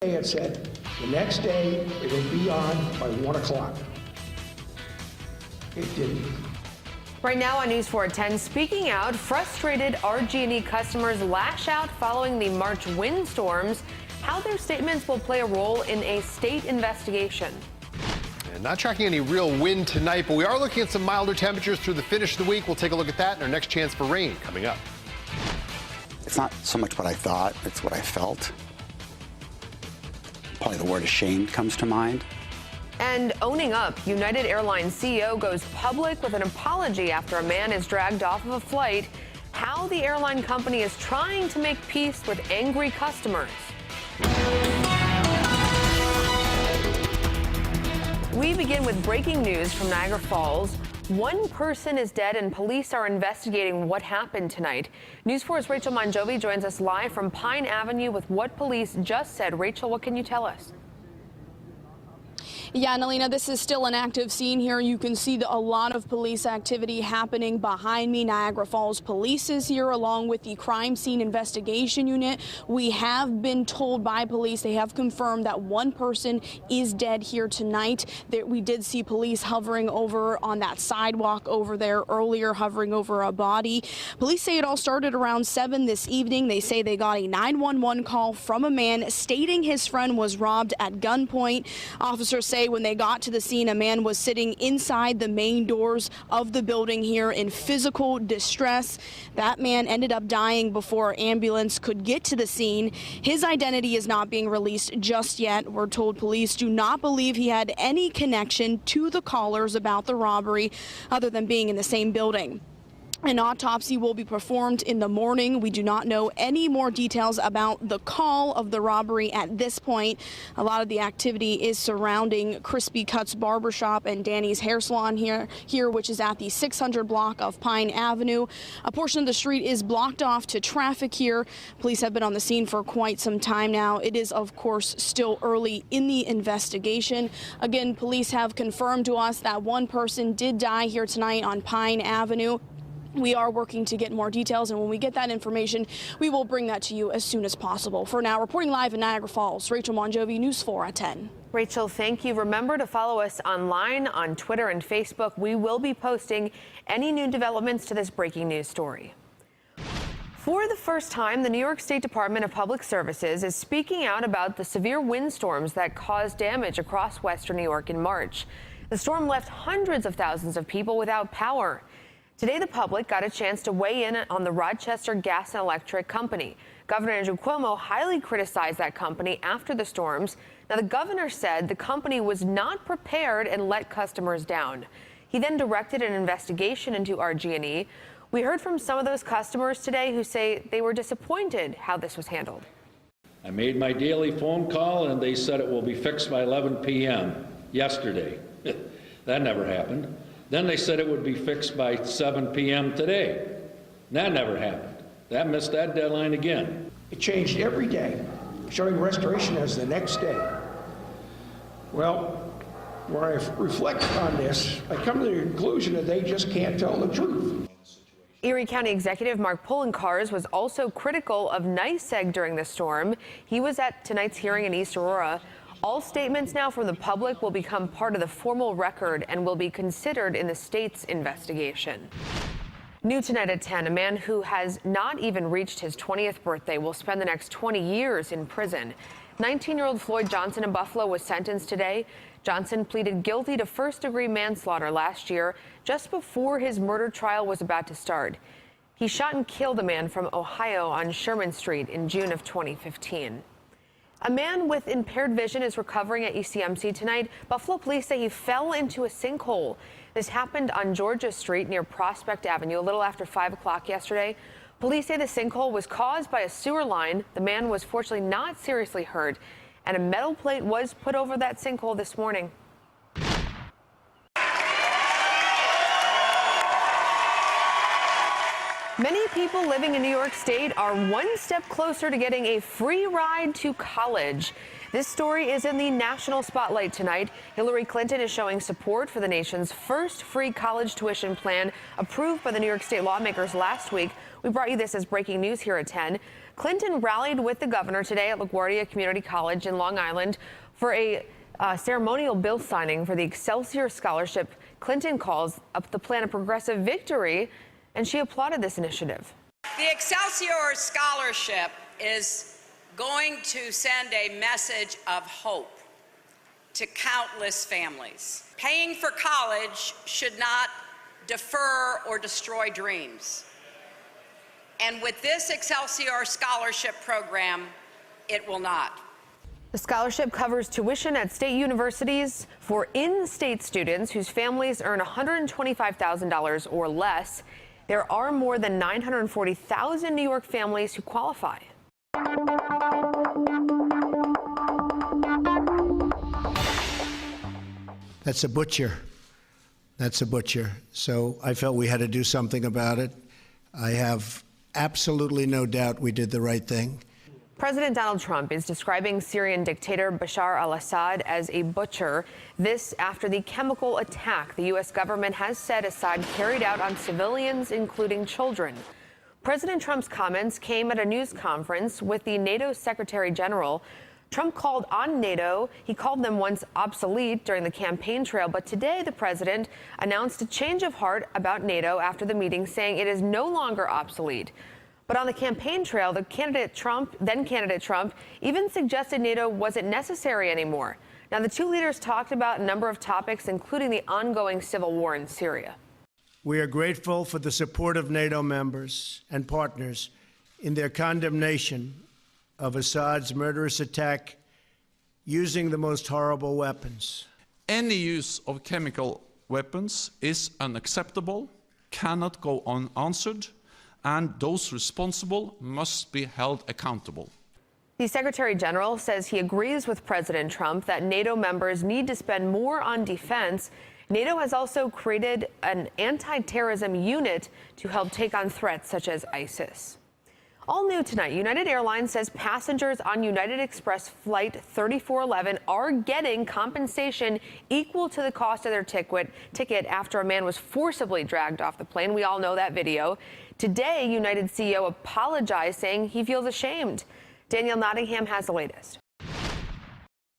It said the next day it'll be on by 1 o'clock. It didn't. Right now on News 4 at 10, speaking out, frustrated NG&E customers lash out following the March windstorms. How their statements will play a role in a state investigation. And not tracking any real wind tonight, but we are looking at some milder temperatures through the finish of the week. We'll take a look at that in our next chance for rain coming up. It's not so much what I thought, it's what I felt. Probably the word ashamed comes to mind. And owning up, United Airlines CEO goes public with an apology after a man is dragged off of a flight. How the airline company is trying to make peace with angry customers. We begin with breaking news from Niagara Falls. One person is dead and police are investigating what happened tonight. News 4's Rachel Monjovi joins us live from Pine Avenue with what police just said. Rachel, what can you tell us? Yeah, Nalina, this is still an active scene here. You can see a lot of police activity happening behind me. Niagara Falls Police is here along with the Crime Scene Investigation Unit. We have been told by police, they have confirmed that one person is dead here tonight. We did see police hovering over on that sidewalk over there earlier, hovering over a body. Police say it all started around 7 this evening. They say they got a 911 call from a man stating his friend was robbed at gunpoint. Officers say when they got to the scene, a man was sitting inside the main doors of the building here in physical distress. That man ended up dying before an ambulance could get to the scene. His identity is not being released just yet. We're told police do not believe he had any connection to the callers about the robbery other than being in the same building. An autopsy will be performed in the morning. We do not know any more details about the call of the robbery at this point. A lot of the activity is surrounding Crispy Cuts Barbershop and Danny's Hair Salon here, which is at the 600 block of Pine Avenue. A portion of the street is blocked off to traffic here. Police have been on the scene for quite some time now. It is, of course, still early in the investigation. Again, police have confirmed to us that one person did die here tonight on Pine Avenue. We are working to get more details, and when we get that information, we will bring that to you as soon as possible. For now, reporting live in Niagara Falls, Rachel Monjovi, News 4 at 10. Rachel, thank you. Remember to follow us online on Twitter and Facebook. We will be posting any new developments to this breaking news story. For the first time, the New York State Department of Public Services is speaking out about the severe windstorms that caused damage across western New York in March. The storm left hundreds of thousands of people without power. Today, the public got a chance to weigh in on the Rochester Gas and Electric Company. Governor Andrew Cuomo highly criticized that company after the storms. Now, the governor said the company was not prepared and let customers down. He then directed an investigation into NG&E. We heard from some of those customers today who say they were disappointed how this was handled. I made my daily phone call and they said it will be fixed by 11 p.m. yesterday. That never happened. Then they said it would be fixed by 7 p.m. today. That never happened. That missed that deadline again. It changed every day, showing restoration as the next day. Well, when I reflect on this, I come to the conclusion that they just can't tell the truth. Erie County Executive Mark Poloncarz was also critical of NYSEG during the storm. He was at tonight's hearing in East Aurora. All statements now from the public will become part of the formal record and will be considered in the state's investigation. New tonight at 10, a man who has not even reached his 20th birthday will spend the next 20 years in prison. 19-year-old Floyd Johnson in Buffalo was sentenced today. Johnson pleaded guilty to first-degree manslaughter last year, just before his murder trial was about to start. He shot and killed a man from Ohio on Sherman Street in June of 2015. A man with impaired vision is recovering at ECMC tonight. Buffalo police say he fell into a sinkhole. This happened on Georgia Street near Prospect Avenue a little after 5 o'clock yesterday. Police say the sinkhole was caused by a sewer line. The man was fortunately not seriously hurt, and a metal plate was put over that sinkhole this morning. Many people living in New York State are one step closer to getting a free ride to college. This story is in the national spotlight tonight. Hillary Clinton is showing support for the nation's first free college tuition plan approved by the New York State lawmakers last week. We brought you this as breaking news here at 10. Clinton rallied with the governor today at LaGuardia Community College in Long Island for a ceremonial bill signing for the Excelsior Scholarship. Clinton calls up the plan a progressive victory, and she applauded this initiative. The Excelsior Scholarship is going to send a message of hope to countless families. Paying for college should not defer or destroy dreams. And with this Excelsior Scholarship program, it will not. The scholarship covers tuition at state universities for in-state students whose families earn $125,000 or less. There are more than 940,000 New York families who qualify. That's a butcher. That's a butcher. So I felt we had to do something about it. I have absolutely no doubt we did the right thing. President Donald Trump is describing Syrian dictator Bashar al-Assad as a butcher. This after the chemical attack the U.S. government has said Assad carried out on civilians, including children. President Trump's comments came at a news conference with the NATO Secretary General. Trump called on NATO. He called them once obsolete during the campaign trail, but today the president announced a change of heart about NATO after the meeting, saying it is no longer obsolete. But on the campaign trail, then candidate Trump, even suggested NATO wasn't necessary anymore. Now, the two leaders talked about a number of topics, including the ongoing civil war in Syria. We are grateful for the support of NATO members and partners in their condemnation of Assad's murderous attack using the most horrible weapons. Any use of chemical weapons is unacceptable, cannot go unanswered, and those responsible must be held accountable. The Secretary General says he agrees with President Trump that NATO members need to spend more on defense. NATO has also created an anti-terrorism unit to help take on threats such as ISIS. All new tonight, United Airlines says passengers on United Express Flight 3411 are getting compensation equal to the cost of their ticket after a man was forcibly dragged off the plane. We all know that video. Today, United CEO apologized, saying he feels ashamed. Danielle Nottingham has the latest.